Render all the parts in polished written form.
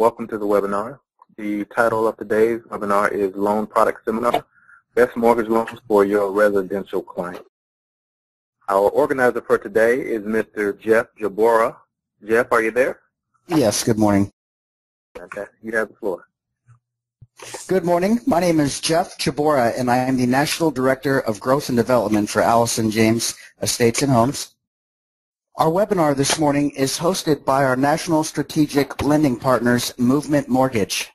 welcome to the webinar. The title of today's webinar is Loan Product Seminar, Best Mortgage Loans for Your Residential Client. Our organizer for today is Mr. Jeff Jabora. Jeff, are you there? Yes, good morning. Fantastic. You have the floor. Good morning. My name is Jeff Jabora, and I am the National Director of Growth and Development for Allison James Estates and Homes. Our webinar this morning is hosted by our National Strategic Lending Partners, Movement Mortgage.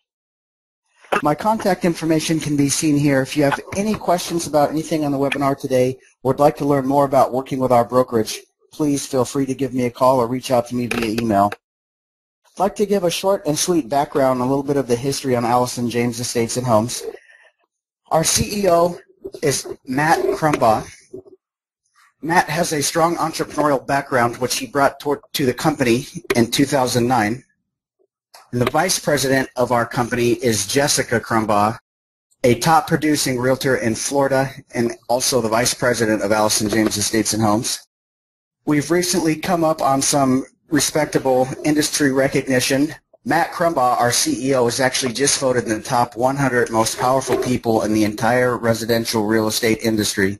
My contact information can be seen here. If you have any questions about anything on the webinar today or would like to learn more about working with our brokerage, please feel free to give me a call or reach out to me via email. I'd like to give a short and sweet background, a little bit of the history on Allison James Estates and Homes. Our CEO is Matt Crumbaugh. Matt has a strong entrepreneurial background, which he brought to the company in 2009. And the vice president of our company is Jessica Crumbaugh, a top producing realtor in Florida and also the vice president of Allison James Estates and Homes. We've recently come up on some respectable industry recognition. Matt Crumbaugh, our CEO, is actually just voted in the top 100 most powerful people in the entire residential real estate industry.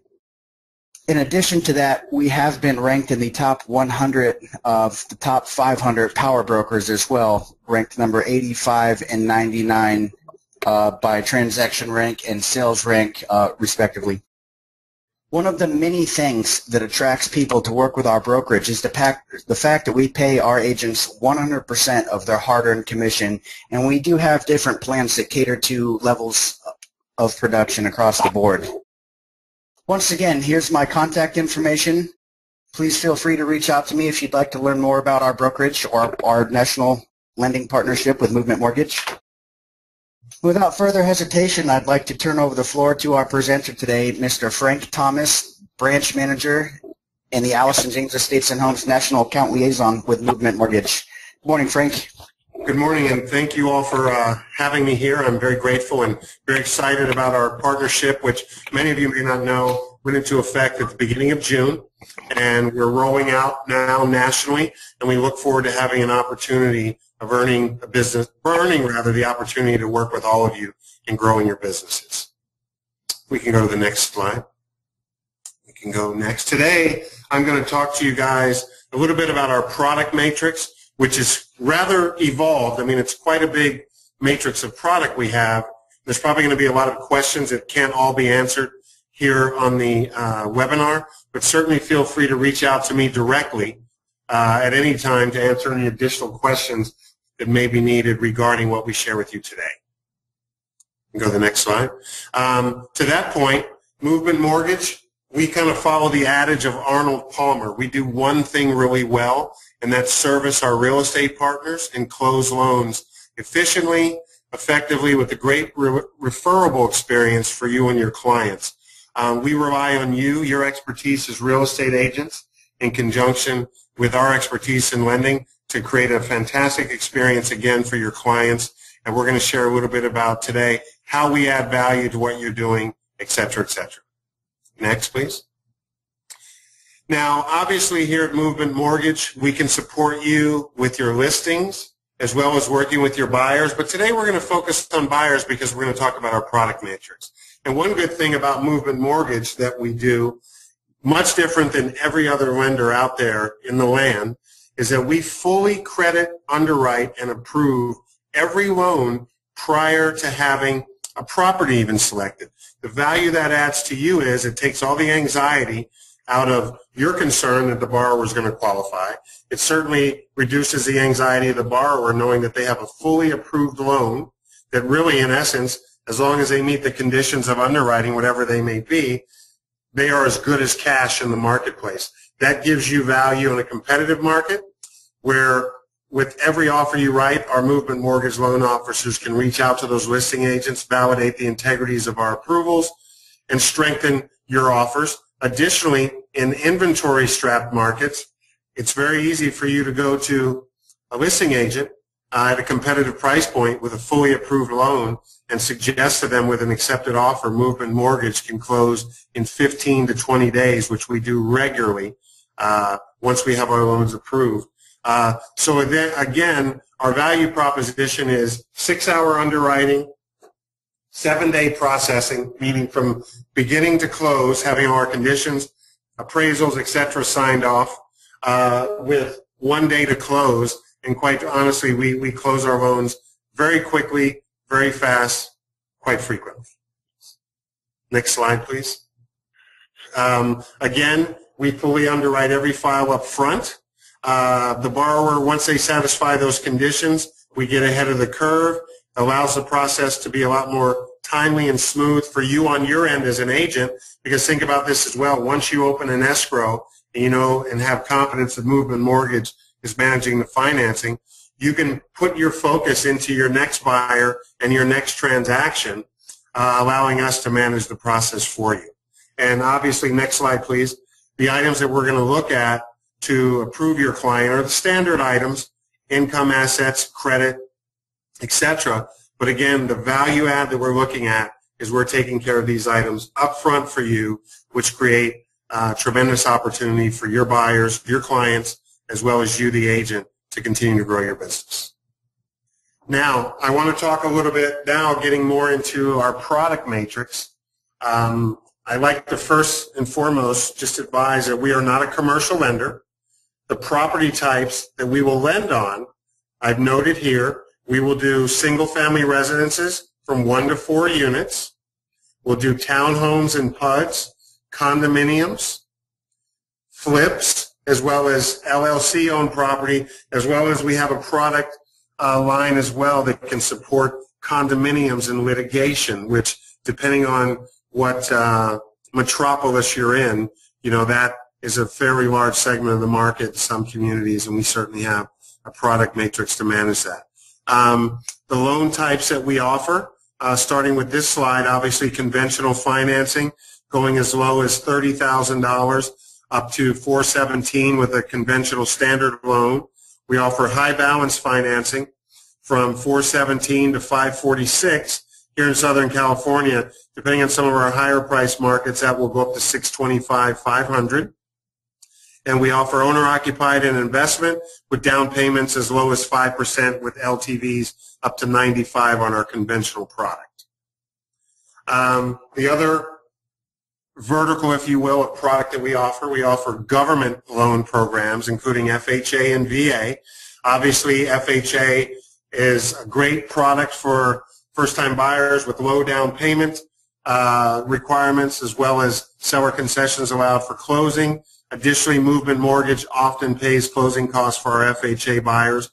In addition to that, we have been ranked in the top 100 of the top 500 power brokers as well, ranked number 85 and 99 by transaction rank and sales rank, respectively. One of the many things that attracts people to work with our brokerage is the fact that we pay our agents 100% of their hard-earned commission, and we do have different plans that cater to levels of production across the board. Once again, here's my contact information. Please feel free to reach out to me if you'd like to learn more about our brokerage or our national lending partnership with Movement Mortgage. Without further hesitation, I'd like to turn over the floor to our presenter today, Mr. Frank Thomas, Branch Manager and the Allison James Estates and Homes National Account Liaison with Movement Mortgage. Good morning, Frank. Good morning, and thank you all for having me here. I'm very grateful and very excited about our partnership, which many of you may not know went into effect at the beginning of June, and we're rolling out now nationally, and we look forward to having an opportunity of earning the opportunity to work with all of you in growing your businesses. We can go to the next slide. We can go next. Today, I'm going to talk to you guys a little bit about our product matrix, which is rather evolved. I mean, it's quite a big matrix of product we have. There's probably going to be a lot of questions that can't all be answered here on the webinar, but certainly feel free to reach out to me directly at any time to answer any additional questions that may be needed regarding what we share with you today. Go to the next slide. To that point, Movement Mortgage, we kind of follow the adage of Arnold Palmer. We do one thing really well, and that's service our real estate partners and close loans efficiently, effectively, with a great referable experience for you and your clients. We rely on you, your expertise as real estate agents, in conjunction with our expertise in lending to create a fantastic experience again for your clients. And we're going to share a little bit about today how we add value to what you're doing, et cetera, et cetera. Next, please. Now, obviously here at Movement Mortgage, we can support you with your listings as well as working with your buyers. But today we're going to focus on buyers because we're going to talk about our product matrix. And one good thing about Movement Mortgage that we do, much different than every other lender out there in the land, is that we fully credit, underwrite, and approve every loan prior to having a property even selected. The value that adds to you is it takes all the anxiety out of your concern that the borrower is going to qualify. It certainly reduces the anxiety of the borrower knowing that they have a fully approved loan that really, in essence, as long as they meet the conditions of underwriting, whatever they may be, they are as good as cash in the marketplace. That gives you value in a competitive market where with every offer you write, our Movement Mortgage loan officers can reach out to those listing agents, validate the integrities of our approvals, and strengthen your offers. Additionally, in inventory-strapped markets, it's very easy for you to go to a listing agent at a competitive price point with a fully approved loan and suggest to them with an accepted offer, Movement Mortgage can close in 15 to 20 days, which we do regularly once we have our loans approved. So then, again, our value proposition is 6-hour underwriting, 7-day processing, meaning from beginning to close, having all our conditions, appraisals, etc. signed off, with 1 day to close. And quite honestly, we close our loans very quickly, very fast, quite frequently. Next slide, please. Again, we fully underwrite every file up front. The borrower, once they satisfy those conditions, we get ahead of the curve, allows the process to be a lot more timely and smooth for you on your end as an agent, because think about this as well. Once you open an escrow, you know, and have confidence that Movement Mortgage is managing the financing, you can put your focus into your next buyer and your next transaction, allowing us to manage the process for you. And obviously, next slide, please. The items that we're going to look at to approve your client are the standard items: income, assets, credit, etc. But again, the value add that we're looking at is we're taking care of these items up front for you, which create tremendous opportunity for your buyers, your clients, as well as you, the agent, to continue to grow your business. Now, I want to talk a little bit now, getting more into our product matrix. I'd like to first and foremost just advise that we are not a commercial lender. The property types that we will lend on, I've noted here. We will do single-family residences from 1 to 4 units. We'll do townhomes and PUDs, condominiums, flips, as well as LLC-owned property, as well as we have a product line as well that can support condominiums and litigation, which, depending on what metropolis you're in, you know, that is a fairly large segment of the market in some communities, and we certainly have a product matrix to manage that. The loan types that we offer, starting with this slide, obviously conventional financing, going as low as $30,000 up to $417,000 with a conventional standard loan. We offer high balance financing from $417,000 to $546,000. Here in Southern California, depending on some of our higher price markets, that will go up to $625,000, $500,000. And we offer owner-occupied and investment with down payments as low as 5% with LTVs up to 95 on our conventional product. The other vertical, if you will, of product that we offer government loan programs, including FHA and VA. Obviously, FHA is a great product for first-time buyers with low down payment requirements, as well as seller concessions allowed for closing. Additionally, Movement Mortgage often pays closing costs for our FHA buyers.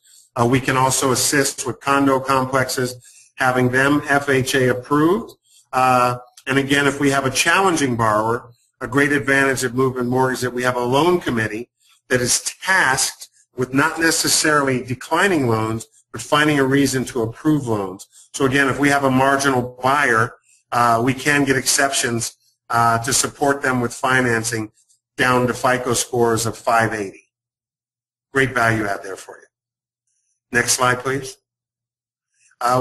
We can also assist with condo complexes, having them FHA approved. And again, if we have a challenging borrower, a great advantage of Movement Mortgage is that we have a loan committee that is tasked with not necessarily declining loans, but finding a reason to approve loans. So again, if we have a marginal buyer, we can get exceptions to support them with financing down to FICO scores of 580. Great value add there for you. Next slide, please.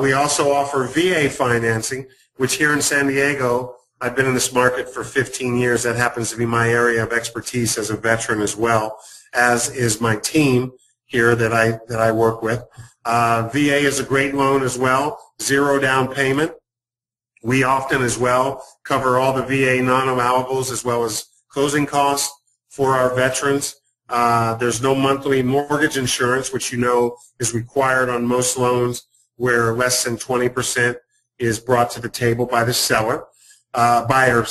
We also offer VA financing, which here in San Diego, I've been in this market for 15 years. That happens to be my area of expertise as a veteran as well, as is my team here that I work with. VA is a great loan as well, 0 down payment. We often as well cover all the VA non-allowables as well as closing costs for our veterans. There's no monthly mortgage insurance, which you know is required on most loans where less than 20% is brought to the table by the buyer.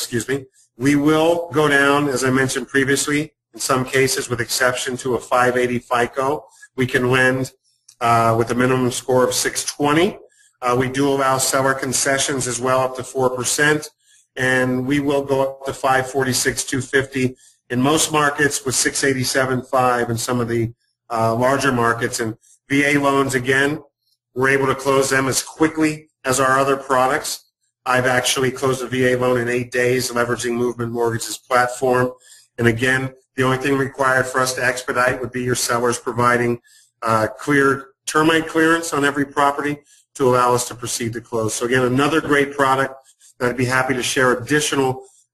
We will go down, as I mentioned previously, in some cases with exception to a 580 FICO. We can lend with a minimum score of 620. We do allow seller concessions as well up to 4%, and we will go up to 546, 250 in most markets with 687.5 in some of the larger markets. And VA loans, again, we're able to close them as quickly as our other products. I've actually closed a VA loan in 8 days leveraging Movement Mortgage's platform. And again, the only thing required for us to expedite would be your sellers providing clear termite clearance on every property to allow us to proceed to close. So again, another great product that I'd be happy to share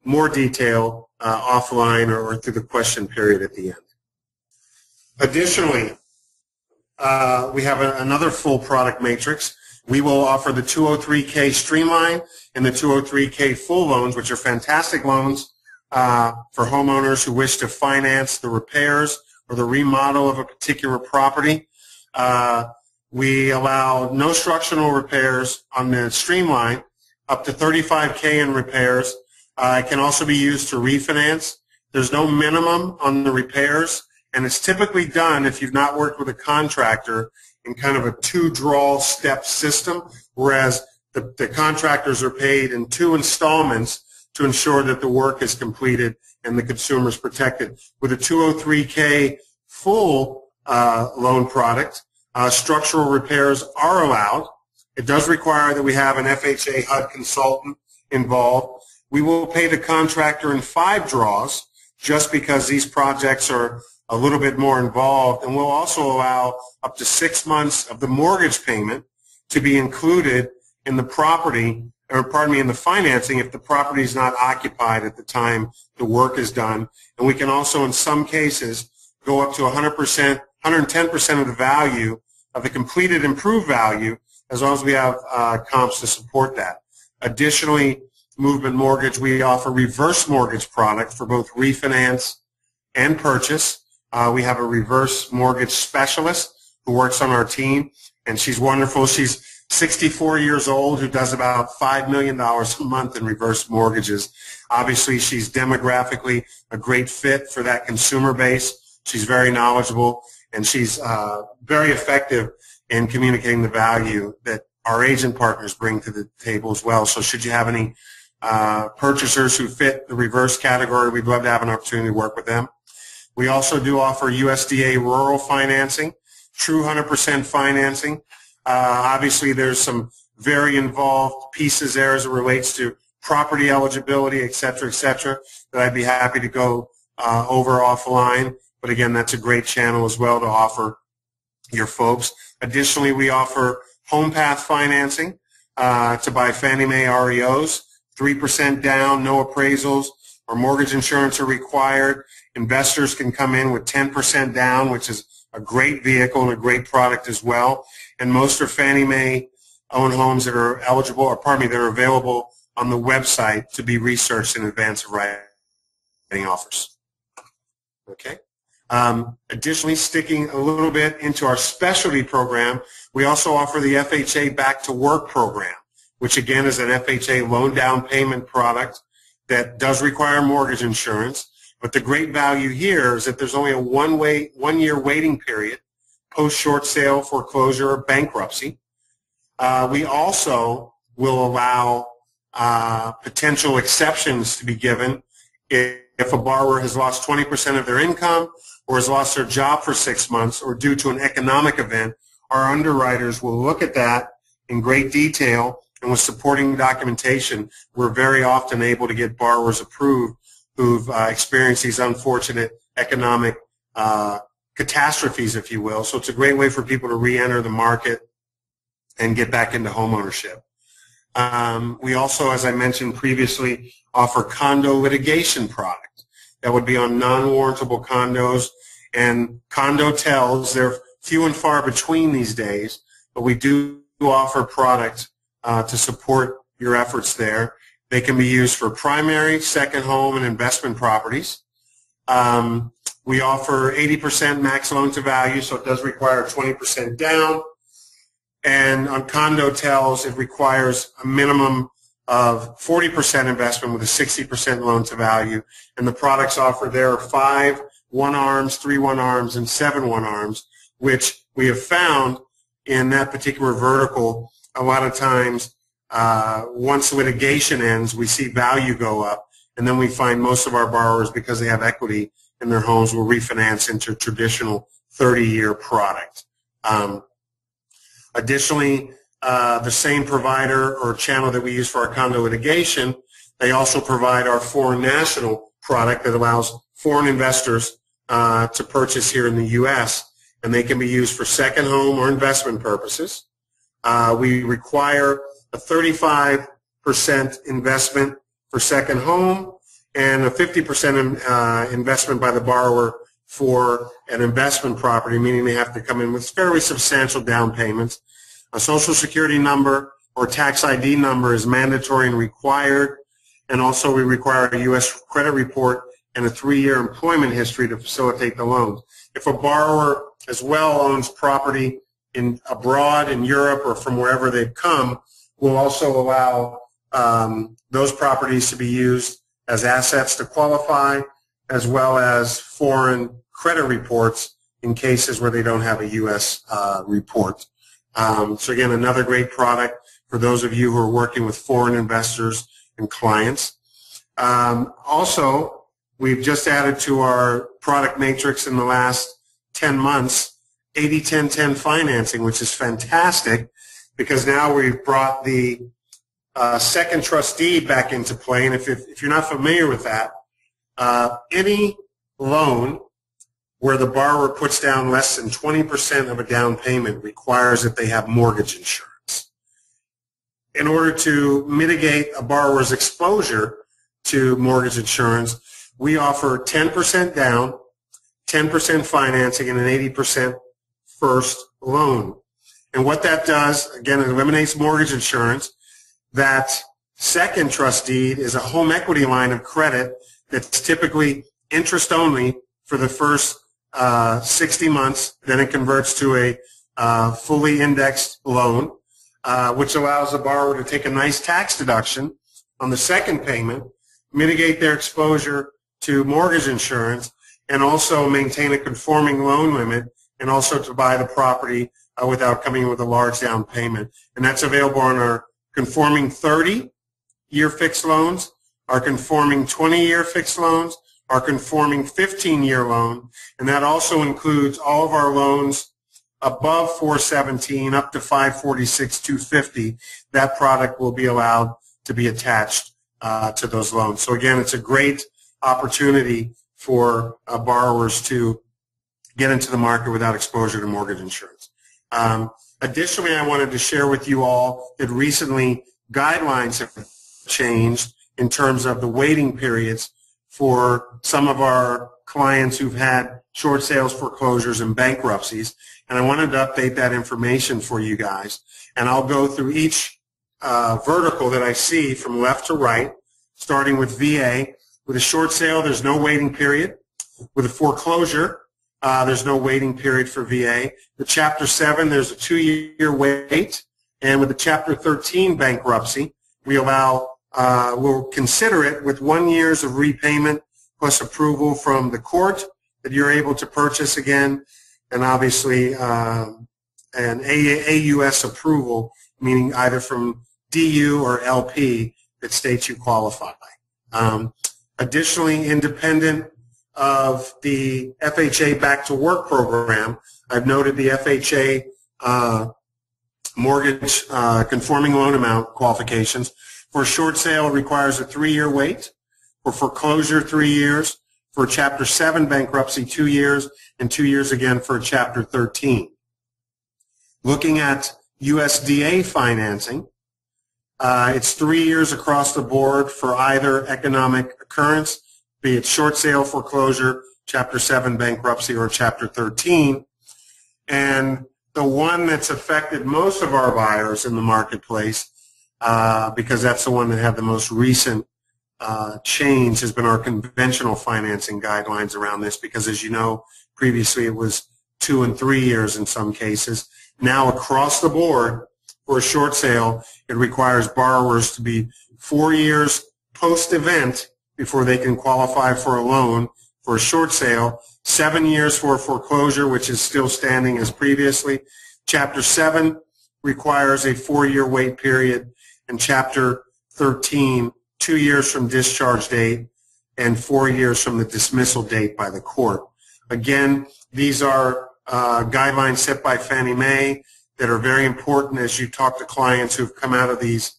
more detail offline or through the question period at the end. Additionally, we have another full product matrix. We will offer the 203K Streamline and the 203K Full loans, which are fantastic loans for homeowners who wish to finance the repairs or the remodel of a particular property. We allow no structural repairs on the Streamline, up to 35K in repairs. It can also be used to refinance. There's no minimum on the repairs, and it's typically done, if you've not worked with a contractor, in kind of a two-draw step system, whereas the contractors are paid in 2 installments to ensure that the work is completed and the consumer is protected. With a 203K Full loan product, structural repairs are allowed. It does require that we have an FHA HUD consultant involved. We will pay the contractor in 5 draws just because these projects are a little bit more involved, and we'll also allow up to 6 months of the mortgage payment to be included in the property, or pardon me, in the financing if the property is not occupied at the time the work is done. And we can also, in some cases, go up to 100%, 110% of the value of the completed improved value, as long as we have comps to support that. Additionally, Movement Mortgage, we offer reverse mortgage product for both refinance and purchase. We have a reverse mortgage specialist who works on our team, and she's wonderful. She's 64 years old, who does about $5 million a month in reverse mortgages. Obviously, she's demographically a great fit for that consumer base. She's very knowledgeable, and she's very effective in communicating the value that our agent partners bring to the table as well. So should you have any purchasers who fit the reverse category, we'd love to have an opportunity to work with them. We also do offer USDA rural financing, true 100% financing. Obviously, there's some very involved pieces there as it relates to property eligibility, et cetera, that I'd be happy to go over offline. But again, that's a great channel as well to offer your folks. Additionally, we offer home path financing to buy Fannie Mae REOs, 3% down, no appraisals, or mortgage insurance are required. Investors can come in with 10% down, which is a great vehicle and a great product as well. And most are Fannie Mae owned homes that are eligible, or pardon me, that are available on the website to be researched in advance of writing offers. Okay. Additionally, sticking a little bit into our specialty program, we also offer the FHA Back to Work program, which again is an FHA loan down payment product that does require mortgage insurance. But the great value here is that there's only a 1 year waiting period post short sale, foreclosure, or bankruptcy. We also will allow potential exceptions to be given if a borrower has lost 20% of their income or has lost their job for 6 months or due to an economic event. Our underwriters will look at that in great detail, and with supporting documentation, we're very often able to get borrowers approved who've experienced these unfortunate economic catastrophes, if you will. So it's a great way for people to re-enter the market and get back into home ownership. We also, as I mentioned previously, offer condo litigation product. That would be on non-warrantable condos and condo-tels. They're few and far between these days, but we do offer product to support your efforts there. They can be used for primary, second home, and investment properties. We offer 80% max loan to value, so it does require 20% down. And on condo-tels, it requires a minimum of 40% investment with a 60% loan to value. And the products offered there are 5 one-arms, 3 one-arms, and 7 one-arms, which we have found in that particular vertical. A lot of times, once litigation ends, we see value go up, and then we find most of our borrowers, because they have equity in their homes, will refinance into traditional 30-year product. Additionally, the same provider or channel that we use for our condo litigation, they also provide our foreign national product that allows foreign investors to purchase here in the U.S., and they can be used for second home or investment purposes. We require a 35% investment for second home and a 50% investment by the borrower for an investment property, meaning they have to come in with fairly substantial down payments. A Social Security number or tax ID number is mandatory and required, and also we require a U.S. credit report and a 3-year employment history to facilitate the loans. If a borrower as well owns property abroad in Europe or from wherever they've come, we'll also allow those properties to be used as assets to qualify, as well as foreign credit reports in cases where they don't have a U.S. report. So again, another great product for those of you who are working with foreign investors and clients. Also, we've just added to our product matrix in the last 10 months 80-10-10 financing, which is fantastic because now we've brought the second trustee back into play. And if you're not familiar with that, any loan where the borrower puts down less than 20% of a down payment requires that they have mortgage insurance. In order to mitigate a borrower's exposure to mortgage insurance, we offer 10% down, 10% financing, and an 80% first loan. And what that does, again, it eliminates mortgage insurance. That second trust deed is a home equity line of credit that's typically interest only for the first 60 months. Then it converts to a fully indexed loan, which allows the borrower to take a nice tax deduction on the second payment, mitigate their exposure to mortgage insurance, and also maintain a conforming loan limit, and also to buy the property without coming in with a large down payment. And that's available on our conforming 30-year fixed loans, our conforming 20-year fixed loans, our conforming 15-year loan, and that also includes all of our loans above 417 up to 546, 250. That product will be allowed to be attached to those loans. So again, it's a great opportunity for borrowers to get into the market without exposure to mortgage insurance. Additionally, I wanted to share with you all that recently guidelines have changed in terms of the waiting periods for some of our clients who've had short sales foreclosures and bankruptcies. And I wanted to update that information for you guys. And I'll go through each vertical that I see from left to right, starting with VA. With a short sale, there's no waiting period. With a foreclosure, there's no waiting period for VA. The Chapter 7, there's a 2-year wait. And with the Chapter 13 bankruptcy, we allow, we'll consider it with 1 year of repayment plus approval from the court that you're able to purchase again, and obviously an AUS approval, meaning either from DU or LP that states you qualify. Additionally, independent of the FHA Back to Work program, I've noted the FHA mortgage conforming loan amount qualifications. For a short sale, it requires a 3-year wait. For foreclosure, 3 years. For Chapter 7 bankruptcy, 2 years, and 2 years again for Chapter 13. Looking at USDA financing, it's 3 years across the board for either economic occurrence, be it short sale, foreclosure, Chapter 7 bankruptcy, or Chapter 13. And the one that's affected most of our buyers in the marketplace, because that's the one that had the most recent change, has been our conventional financing guidelines around this, because as you know, previously it was 2 and 3 years in some cases. Now across the board, for a short sale, it requires borrowers to be 4 years post-event before they can qualify for a loan. For a short sale, 7 years for a foreclosure, which is still standing as previously. Chapter 7 requires a 4-year wait period, and Chapter 13, 2 years from discharge date and 4 years from the dismissal date by the court. Again, these are guidelines set by Fannie Mae that are very important as you talk to clients who've come out of these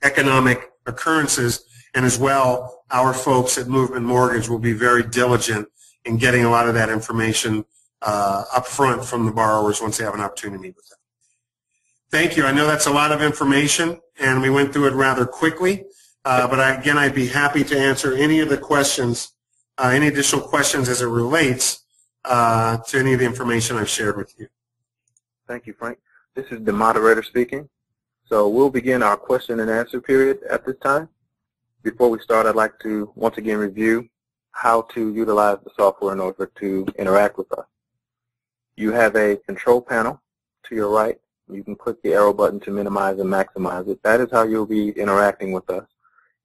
economic occurrences. And as well, our folks at Movement Mortgage will be very diligent in getting a lot of that information up front from the borrowers once they have an opportunity to meet with them. Thank you. I know that's a lot of information, and we went through it rather quickly. But again, I'd be happy to answer any of the questions any additional questions as it relates to any of the information I've shared with you. Thank you, Frank. This is the moderator speaking. So we'll begin our question and answer period at this time. Before we start, I'd like to once again review how to utilize the software in order to interact with us. You have a control panel to your right. You can click the arrow button to minimize and maximize it. That is how you'll be interacting with us.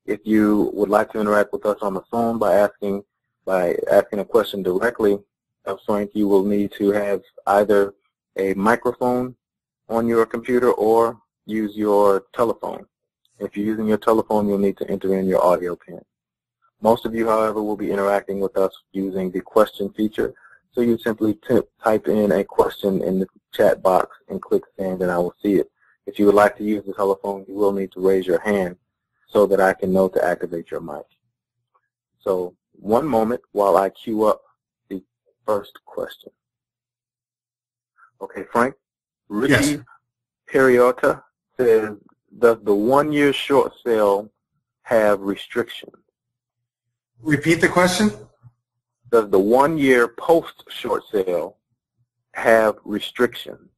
If you would like to interact with us on the phone by asking a question directly of Frank, you will need to have either a microphone on your computer or use your telephone. If you're using your telephone, you'll need to enter in your audio pin. Most of you, however, will be interacting with us using the question feature. So you simply type in a question in the chat box and click send, and I will see it. If you would like to use the telephone, you will need to raise your hand so that I can know to activate your mic. So one moment while I queue up the first question. Okay, Frank. Ricky Yes. Periotta says, does the one-year short sale have restrictions? Repeat the question. Does the one-year post-short sale have restrictions?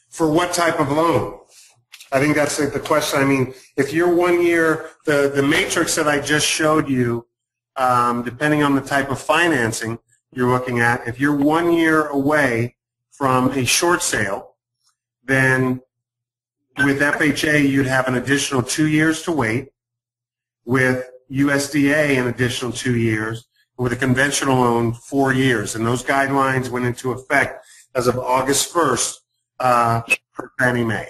For what type of loan? I think that's the question. I mean, if you're 1 year, the matrix that I just showed you, depending on the type of financing you're looking at, if you're 1 year away from a short sale, then with FHA you'd have an additional 2 years to wait. With USDA an additional 2 years. With a conventional loan, 4 years. And those guidelines went into effect as of August 1st for Fannie Mae.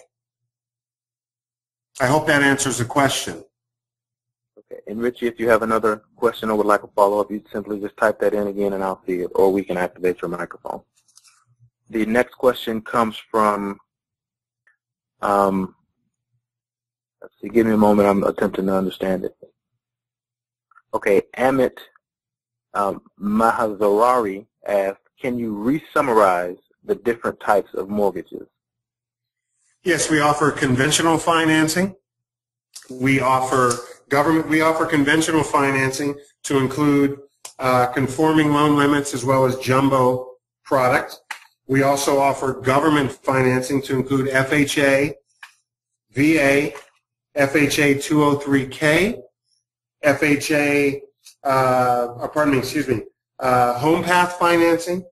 I hope that answers the question. Okay. And Richie, if you have another question or would like a follow-up, you simply just type that in again and I'll see it, or we can activate your microphone. The next question comes from, let's see, give me a moment, I'm attempting to understand it. Okay, Amit Mahazarari asked, can you re-summarize the different types of mortgages? Yes, we offer conventional financing. We offer conventional financing to include conforming loan limits as well as jumbo product. We also offer government financing to include FHA, VA, FHA 203K, FHA, home path financing,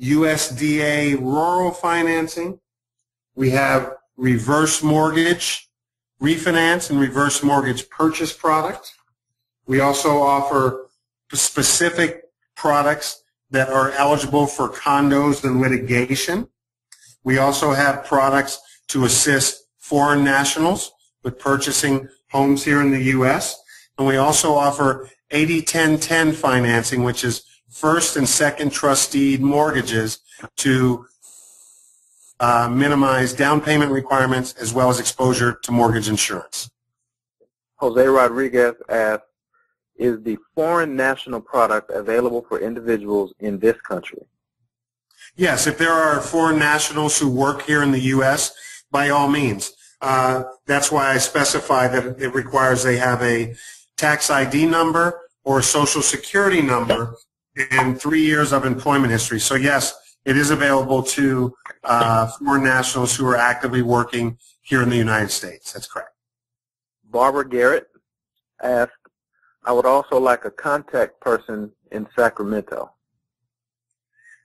USDA rural financing. We have reverse mortgage refinance and reverse mortgage purchase product. We also offer specific products that are eligible for condos and litigation. We also have products to assist foreign nationals with purchasing homes here in the U.S. And we also offer 80-10-10 financing, which is first and second trustee mortgages to minimize down payment requirements as well as exposure to mortgage insurance. Jose Rodriguez asked, is the foreign national product available for individuals in this country? Yes, if there are foreign nationals who work here in the U.S., by all means. That's why I specify that it requires they have a tax ID number or a social security number and 3 years of employment history. So yes, it is available to foreign nationals who are actively working here in the United States. That's correct. Barbara Garrett asked, I would also like a contact person in Sacramento.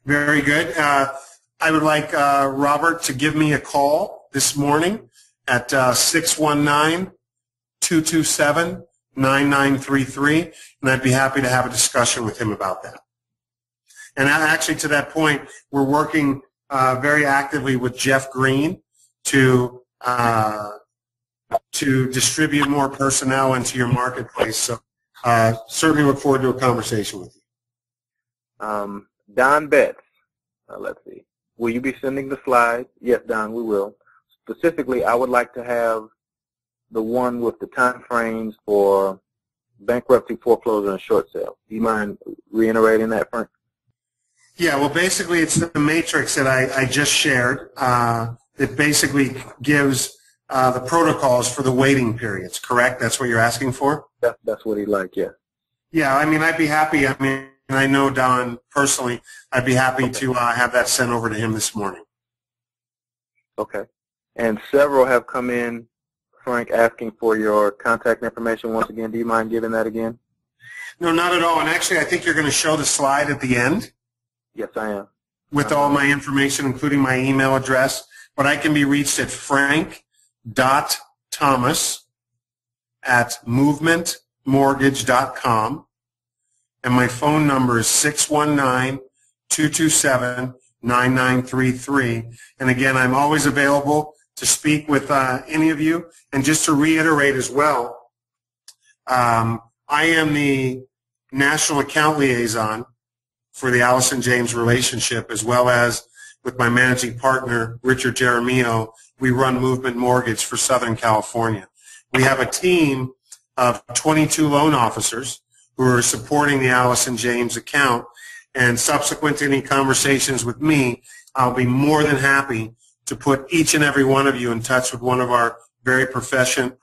Very good. I would like Robert to give me a call this morning at 619-227-9933, and I'd be happy to have a discussion with him about that. And actually, to that point, we're working very actively with Jeff Green to distribute more personnel into your marketplace. So certainly look forward to a conversation with you. Don Betts, let's see. Will you be sending the slides? Yes, Don, we will. Specifically, I would like to have the one with the time frames for bankruptcy, foreclosure, and short sale. Do you mind reiterating that, Frank? Yeah, well, basically, it's the matrix that I just shared. It basically gives the protocols for the waiting periods, correct? That's what you're asking for? That's what he'd like, yeah. Yeah, I mean, I'd be happy. I mean, I know Don personally. I'd be happy Okay. to have that sent over to him this morning. Okay. And several have come in, Frank, asking for your contact information once again. Do you mind giving that again? No, not at all. And actually, I think you're going to show the slide at the end Yes, I am. with all my information, including my email address. But I can be reached at frank.thomas@movementmortgage.com. And my phone number is 619-227-9933. And again, I'm always available to speak with any of you. And just to reiterate as well, I am the national account liaison for the Allison James relationship, as well as with my managing partner, Richard Jeremio. We run Movement Mortgage for Southern California. We have a team of 22 loan officers who are supporting the Allison James account. And subsequent to any conversations with me, I'll be more than happy to put each and every one of you in touch with one of our very proficient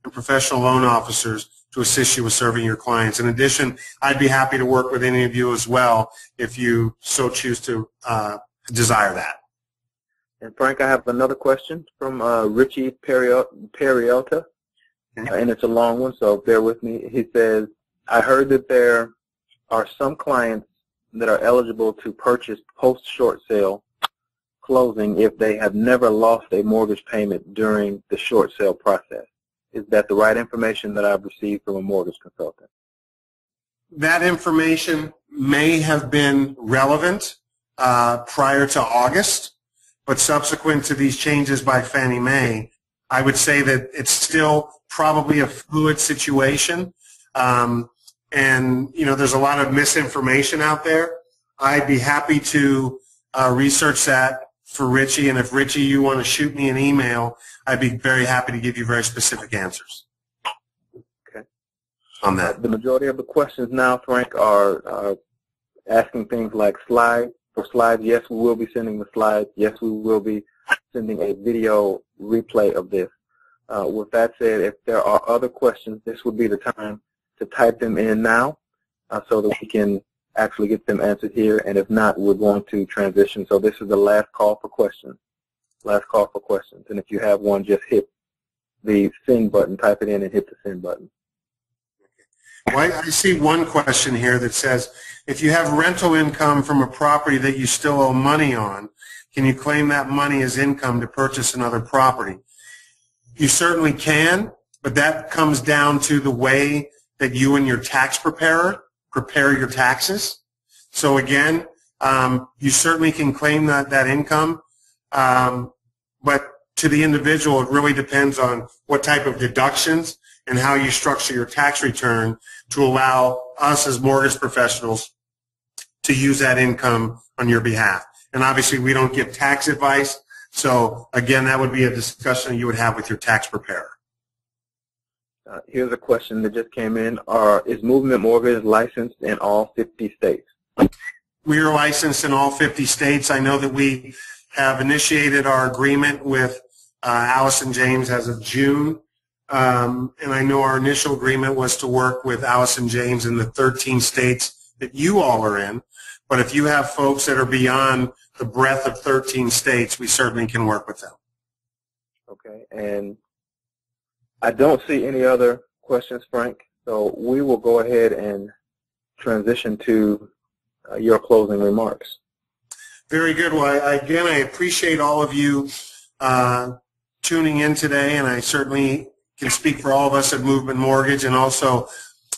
and professional loan officers to assist you with serving your clients. In addition, I'd be happy to work with any of you as well if you so choose to desire that. And Frank, I have another question from Richie Perrielta, and it's a long one, so bear with me. He says, I heard that there are some clients that are eligible to purchase post-short sale closing if they have never lost a mortgage payment during the short sale process. Is that the right information that I've received from a mortgage consultant? That information may have been relevant prior to August, but subsequent to these changes by Fannie Mae, I would say that it's still probably a fluid situation. And, you know, there's a lot of misinformation out there. I'd be happy to research that for Richie, and if Richie, you want to shoot me an email, I'd be very happy to give you very specific answers. Okay. On that. The majority of the questions now, Frank, are asking things like slides. For slides, yes, we will be sending the slides. Yes, we will be sending a video replay of this. With that said, if there are other questions, this would be the time to type them in now so that we can actually get them answered here. And if not, we're going to transition. So this is the last call for questions. Last call for questions. And if you have one, just hit the send button, type it in and hit the send button. Well, I see one question here that says, if you have rental income from a property that you still owe money on, can you claim that money as income to purchase another property? You certainly can, but that comes down to the way that you and your tax preparer prepare your taxes. So again, you certainly can claim that income, but to the individual, it really depends on what type of deductions and how you structure your tax return to allow us as mortgage professionals to use that income on your behalf. And obviously, we don't give tax advice. So again, that would be a discussion you would have with your tax preparer. Here's a question that just came in. Is Movement Mortgage licensed in all 50 states? We are licensed in all 50 states. I know that we have initiated our agreement with Allison James as of June. And I know our initial agreement was to work with Allison James in the 13 states that you all are in. But if you have folks that are beyond the breadth of 13 states, we certainly can work with them. Okay. And I don't see any other questions, Frank. So we will go ahead and transition to your closing remarks. Very good. Well, again, I appreciate all of you tuning in today, and I certainly can speak for all of us at Movement Mortgage, and also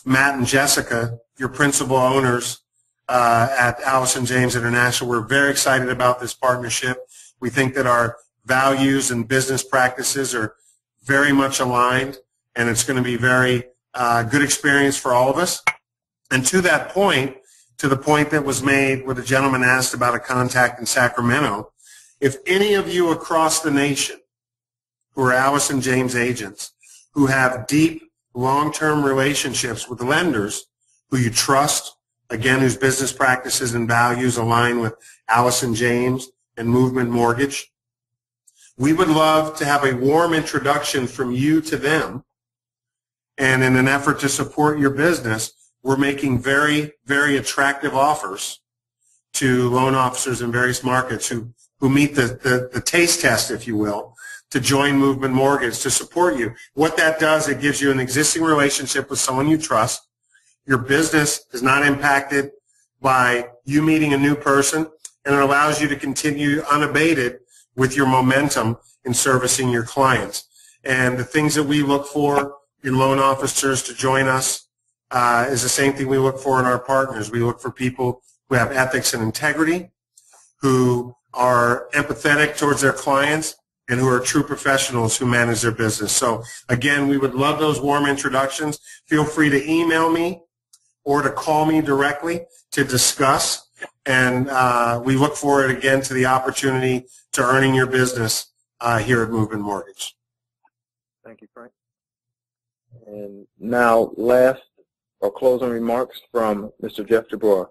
Matt and Jessica, your principal owners at Allison James International. We're very excited about this partnership. We think that our values and business practices are very much aligned, and it's going to be very good experience for all of us. And to that point, to the point that was made where the gentleman asked about a contact in Sacramento, if any of you across the nation who are Allison James agents, who have deep, long-term relationships with lenders who you trust, again, whose business practices and values align with Allison James and Movement Mortgage, we would love to have a warm introduction from you to them, and in an effort to support your business, we're making very, very attractive offers to loan officers in various markets who meet the taste test, if you will, to join Movement Mortgage to support you. What that does, it gives you an existing relationship with someone you trust. Your business is not impacted by you meeting a new person, and it allows you to continue unabated with your momentum in servicing your clients. And the things that we look for in loan officers to join us is the same thing we look for in our partners. We look for people who have ethics and integrity, who are empathetic towards their clients, and who are true professionals who manage their business. So again, we would love those warm introductions. Feel free to email me or to call me directly to discuss. And we look forward again to the opportunity to earning your business here at Movement Mortgage. Thank you, Frank. And now, last or closing remarks from Mr. Jeff Jabora.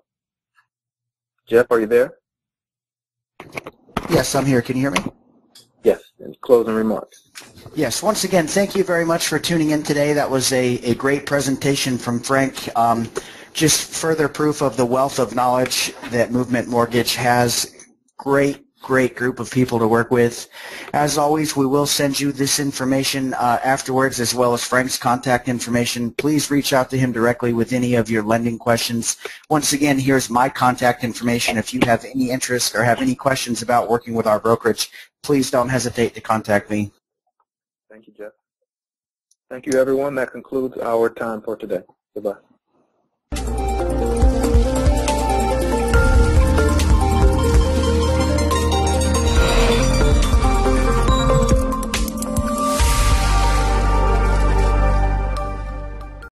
Jeff, are you there? Yes, I'm here. Can you hear me? Yes, and closing remarks. Yes, once again, thank you very much for tuning in today. That was a great presentation from Frank. Just further proof of the wealth of knowledge that Movement Mortgage has. Great group of people to work with. As always, we will send you this information afterwards, as well as Frank's contact information. Please reach out to him directly with any of your lending questions. Once again, here's my contact information. If you have any interest or have any questions about working with our brokerage, please don't hesitate to contact me. Thank you, Jeff. Thank you, everyone. That concludes our time for today. Goodbye.